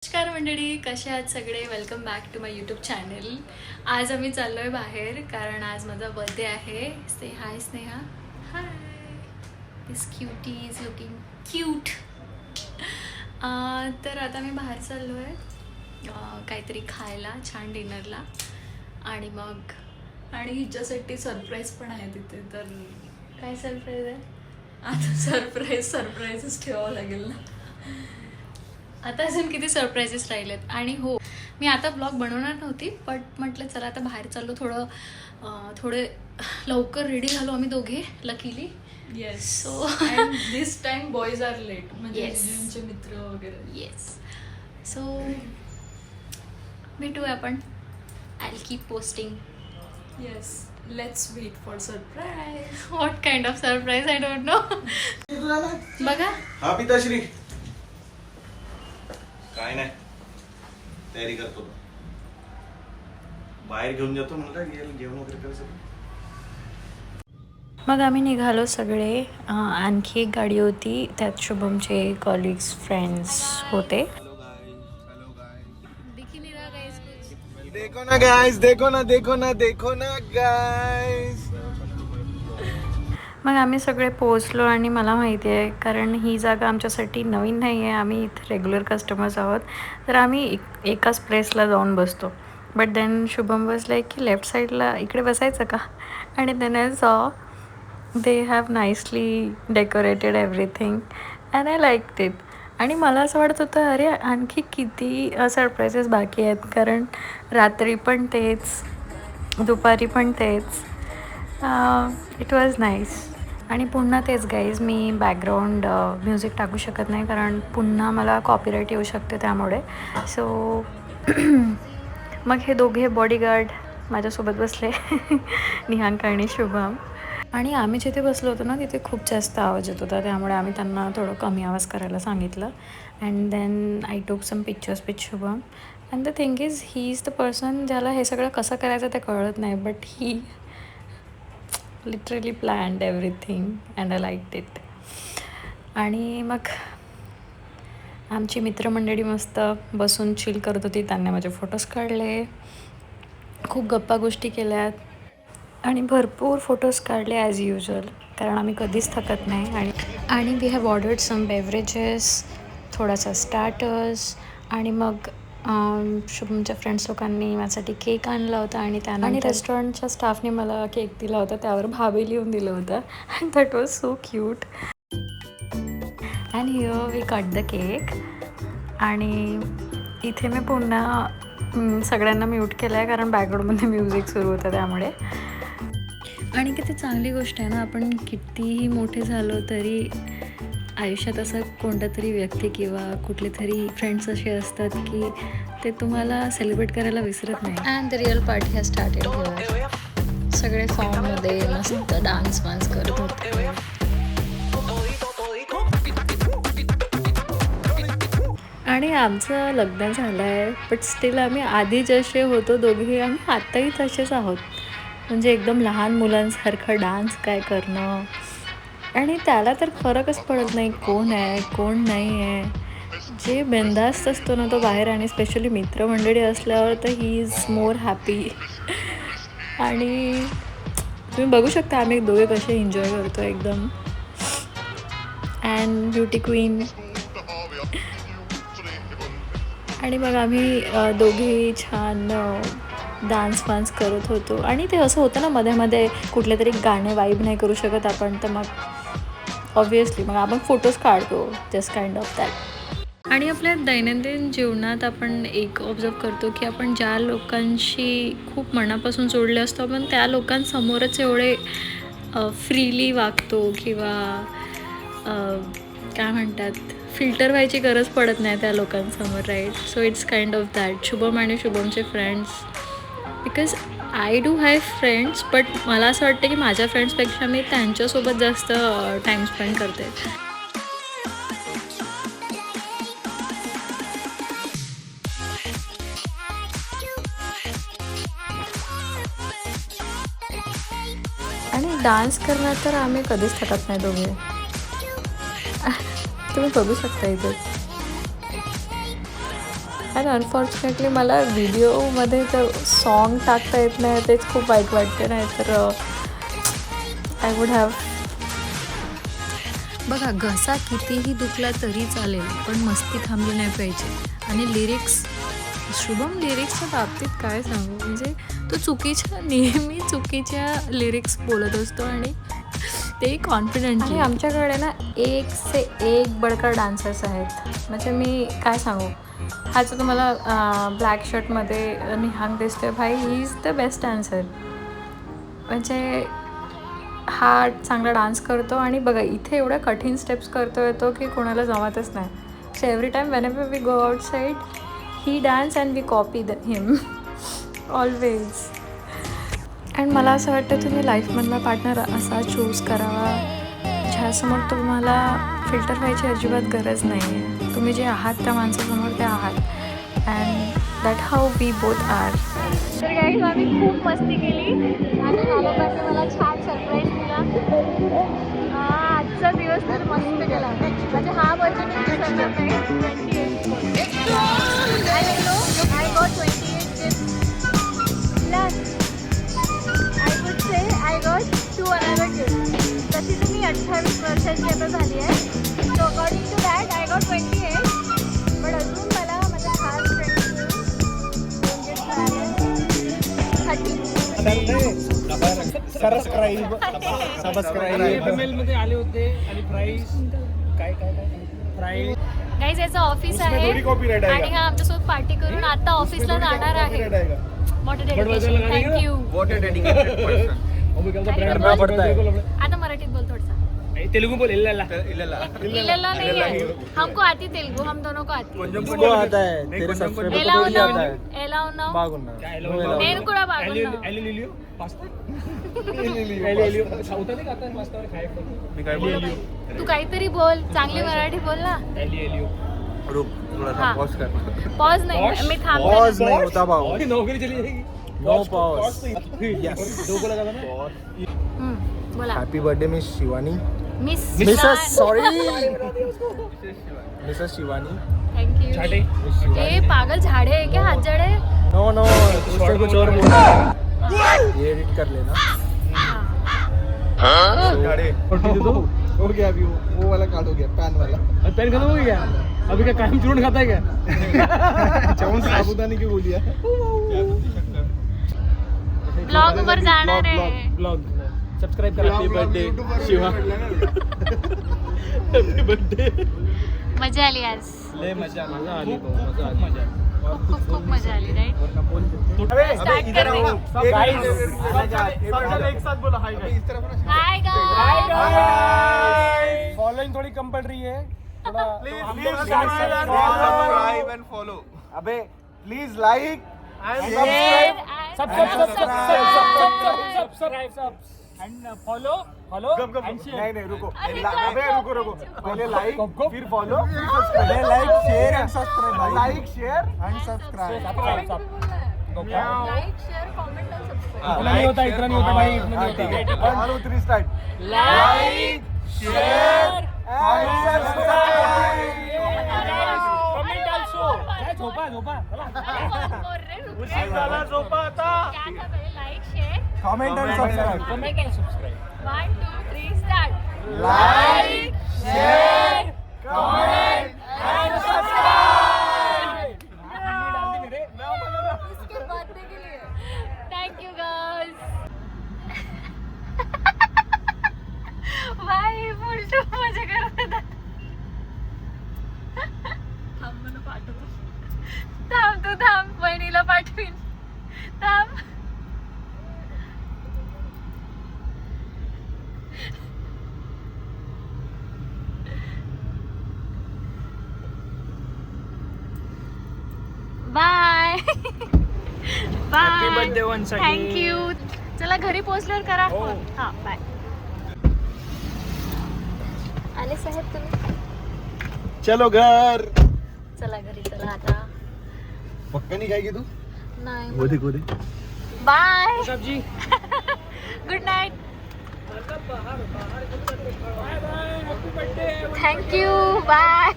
नमस्कार मंडळी, कसे आहात सगळे. Welcome back to my YouTube channel. आज आम्ही चाललो आहे बाहेर कारण आज माझा बर्थडे आहे. से हाय स्नेहा. हाय. दिस क्यूटी इज लुकिंग क्यूट. तर आता मी बाहेर चाललो आहे काहीतरी खायला, छान डिनरला. आणि हिच्यासाठी सरप्राईज पण आहे तिथे. तर काय सरप्राईज आहे? आता सरप्राईजच ठेवावं लागेल ना. आता अजून किती सरप्राईजेस राहिलेत. आणि हो, मी आता ब्लॉग बनवणार नव्हती, बट म्हटलं चला आता बाहेर चाललो, थोडे लवकर रेडी झालो आम्ही दोघे luckily. Yes. So this time boys are late, म्हणजे Yes. जिजूंचे मित्र वगैरे. येस. सो भेटूया आपण. I keep posting. Yes, let's wait for surprise. What kind of surprise, I don't know. बघा, हा पिताश्री. काय नाही, तयारी करतो. बाहेर घेऊन जातो म्हणलं, जेवण वगैरे करायचं. मग आम्ही निघालो सगळे. आणखी एक गाडी होती, त्यात शुभमचे कॉलिग्स, फ्रेंड्स होते. देखो ना गाइस, देखो ना गाइस. मग आम्ही सगळे पोहोचलो आणि मला माहिती आहे, कारण ही जागा आमच्यासाठी नवीन नाही आहे, आम्ही इथे रेग्युलर कस्टमर्स आहोत, तर आम्ही एकाच प्लेसला जाऊन बसतो. But then Shubham was like की लेफ्ट साईडला इकडे बसायचं का. आणि then I saw they have nicely decorated everything and I liked it. आणि मला असं वाटत होतं, अरे आणखी किती सरप्राईजेस बाकी आहेत, कारण रात्री पण तेच, दुपारी पण तेच. It was nice. आणि पुन्हा तेच गाईज, मी बॅकग्राऊंड म्युझिक टाकू शकत नाही, कारण पुन्हा मला कॉपीराईट येऊ शकते त्यामुळे. सो मग हे दोघे बॉडीगार्ड माझ्यासोबत बसले, निहांक आणि शुभम. आणि आम्ही जिथे बसलो होतो ना, तिथे खूप जास्त आवाज येत होता, त्यामुळे आम्ही त्यांना थोडं कमी आवाज करायला सांगितलं. And then I took some pictures with Shubham. And the thing is, he is the person ज्याला हे सगळं कसं करायचं ते कळत नाही, but he literally planned everything and I liked it. आणि मग आमची मित्रमंडळी मस्त बसून चिल करत होती, त्यांनी माझे फोटोज काढले, खूप गप्पा गोष्टी केल्यात आणि भरपूर फोटोज काढले ॲज युजल, कारण आम्ही कधीच थकत नाही. आणि we have ordered some beverages, थोडासा स्टार्टर्स, आणि मग शुभमच्या फ्रेंड्स लोकांनी माझ्यासाठी केक आणला होता. आणि रेस्टॉरंटच्या स्टाफने मला केक दिला होता, त्यावर भाभी लिहून दिलं होतं. And that was so cute. And here we cut the cake. आणि इथे मी पुन्हा सगळ्यांना म्यूट केलं आहे, कारण बॅकग्राऊंडमध्ये म्युझिक सुरू होतं त्यामुळे. आणि किती चांगली गोष्ट आहे ना, आपण कितीही मोठे झालो तरी आयुष्यात असं कोणता तरी व्यक्ती किंवा कुठले तरी फ्रेंड्स असे असतात की ते तुम्हाला सेलिब्रेट करायला विसरत नाही. And the real party has started here. सगळे फॉर्ममध्ये मस्त डान्स करत होते. आणि आमचं लग्न झालं आहे, बट स्टील आम्ही आधी जसे होतो दोघेही, आम्ही आत्ताही तसेच आहोत. म्हणजे एकदम लहान मुलांसारखं डान्स काय करणं, आणि त्याला तर फरकच पडत नाही कोण आहे कोण नाही आहे. जे बिनधास्त असतो ना तो बाहेर, आणि स्पेशली मित्रमंडळी असल्यावर तर ही इज मोर हॅपी. आणि तुम्ही बघू शकता आम्ही दोघे कसे एन्जॉय करतो एकदम. And beauty queen. आणि मग आम्ही दोघेही छान डान्स करत होतो. आणि ते असं होतं ना, मध्ये मध्ये कुठले तरी गाणे वाईब नाही करू शकत आपण, तर मग ऑब्वियसली मग आपण फोटोज काढतो, जस्ट काइंड ऑफ दॅट. आणि आपल्या दैनंदिन जीवनात आपण एक ऑब्झर्व करतो की आपण ज्या लोकांशी खूप मनापासून जोडले असतो, आपण त्या लोकांसमोरच एवढे फ्रीली वागतो, किंवा काय म्हणतात, फिल्टर व्हायची गरज पडत नाही त्या लोकांसमोर, right. So it's kind of that. Shubham आणि शुभमचे friends, because I do have friends, but मला असं वाटतं की माझ्या फ्रेंड्सपेक्षा मी त्यांच्यासोबत जास्त टाईम स्पेंड करते. आणि डान्स करण्यात तर आम्ही कधीच थकत नाही दोघे. तुम्ही बघू शकता इथे. आणि अनफॉर्च्युनेटली मला व्हिडिओमध्ये तर सॉन्ग टाकता येत नाही, तेच खूप वाईट वाटते. नाही तर आय वुड हॅव. बघा, घसा कितीही दुखला तरी चालेल, पण मस्ती थांबली नाही पाहिजे. आणि लिरिक्स, शुभम लिरिक्सच्या बाबतीत काय सांगू, म्हणजे तो नेहमी चुकीच्या लिरिक्स बोलत असतो आणि तेही कॉन्फिडेंटली. आमच्याकडे ना एक से एक बडकर डान्सर्स आहेत. म्हणजे मी काय सांगू, हा जो तुम्हाला ब्लॅक शर्टमध्ये निहांग दिसतोय, भाई ही इज द बेस्ट डान्सर. म्हणजे हा चांगला डान्स करतो आणि बघा इथे एवढ्या कठीण स्टेप्स करतो येतो की कोणाला जमतच नाही. So every time whenever we go outside he dance and we copy him always. And मला असं वाटतं तुम्ही लाईफमधला पार्टनर असा चूज करावा ज्यासमोर तुम्हाला फिल्टर व्हायची अजिबात गरज नाही आहे. तुम्ही जे आहात त्या माणसासमोर ते आहात and that how we both are. तर गाईज आम्ही खूप मस्ती केली आणि ह्या लोकांनी मला छान सरप्राईज दिला. आजचा दिवस तर मस्त गेला. म्हणजे हा बजेट विसरणार नाही. 28 I got 28 gifts plus I would say I got 2 another gifts. तशी तर मी 28 वर्षांची आता झाली आहे. So according to that I got 28. पण अजून मला माझ्या खास फ्रेंड्स सबस्क्राईब मध्ये आले होते आणि प्राइस काय प्राइस. गाईज याचं ऑफिस आहे आणि हा आमच्यासोबत पार्टी करून आता ऑफिसला जाणार आहे. मोठं डेडिकेशन. थँक्यू. आता मराठीत बोल थोडसा. तेलुगू बोल. इल्लला नहीं है, हमको आती तेलुगु, हम दोनों को आती. किसको आता है? तेरे सब्सक्राइबर को थोड़ी आता है. ఎలా ఉన్నావు? బాగున్నా. నేను కూడా బాగున్నా. तू काहीतरी बोल, चांगली मराठी बोल ना. रुक थोड़ा सा हाँ. पॉज कर. पॉज नाही, मी थांबते. पॉज नहीं होता भाऊ. नौकरी चली जाएगी. No pause. यस. दो को लगा था ना. बोला. Happy birthday miss Shivani. Mrs sorry Mrs Shivani. Thank you. छाटे. ए पागल झाड़े है क्या? हाथ जड़े. नो नो उससे कुछ और बोलना है. ये एडिट कर लेना. हो गया अभी वो वाला कार्ड हो गया पैन वाला. पेन खत्म हो गया. अभी क्या कायम चूर्ण खाता है क्या? चवन साबुदाने की बोलिया. ब्लॉग वर जाणार आहे. ब्लॉग सब्सक्राइब करा. Happy birthday Shiva. Happy birthday. मजा आली आज. ले मजा आली. मजा आली. खूप मजा आली. राईट. स्टार्ट कर दे. एक साथ बोलो hi guys. Hi guys. Following थोड़ी कंपलसरी है. थोड़ा सब्सक्राइब एंड फॉलो. अबे please like subscribe end follow end share. नहीं रुको. अबे रुको पहले लाइक फिर फॉलो फिर subscribe. Like share end subscribe. Like share end subscribe. Like share comment आणि सबस्क्राईब. इतना नहीं होता भाई. इतना नहीं होता. 1 2 3 start. Like share end subscribe. Comment also. झोपा उसी झाला झोपा आता. क्या था पहले? Like share comment end subscribe. Comment end subscribe. 1 2 3 start. Like share comment end subscribe. इसके बर्थडे के लिए. Thank you girls. भाई उलटू मजा करत होता. थांब मला पाठवतो. थांब तू थांब. बहिणीला पाठवीन. थांब. Bye bye. birthday once again. Thank you. चला घरी पोहोचल्यावर करा हो. फोन. हा बाय. आले साहेब तुम्ही. चलो घर. चला घरी चला आता. पक्का नहीं खाएगी तू? नाही. वो दे. बाय. सब्जी. Good night. Bye bye. Happy birthday. Thank you. Bye.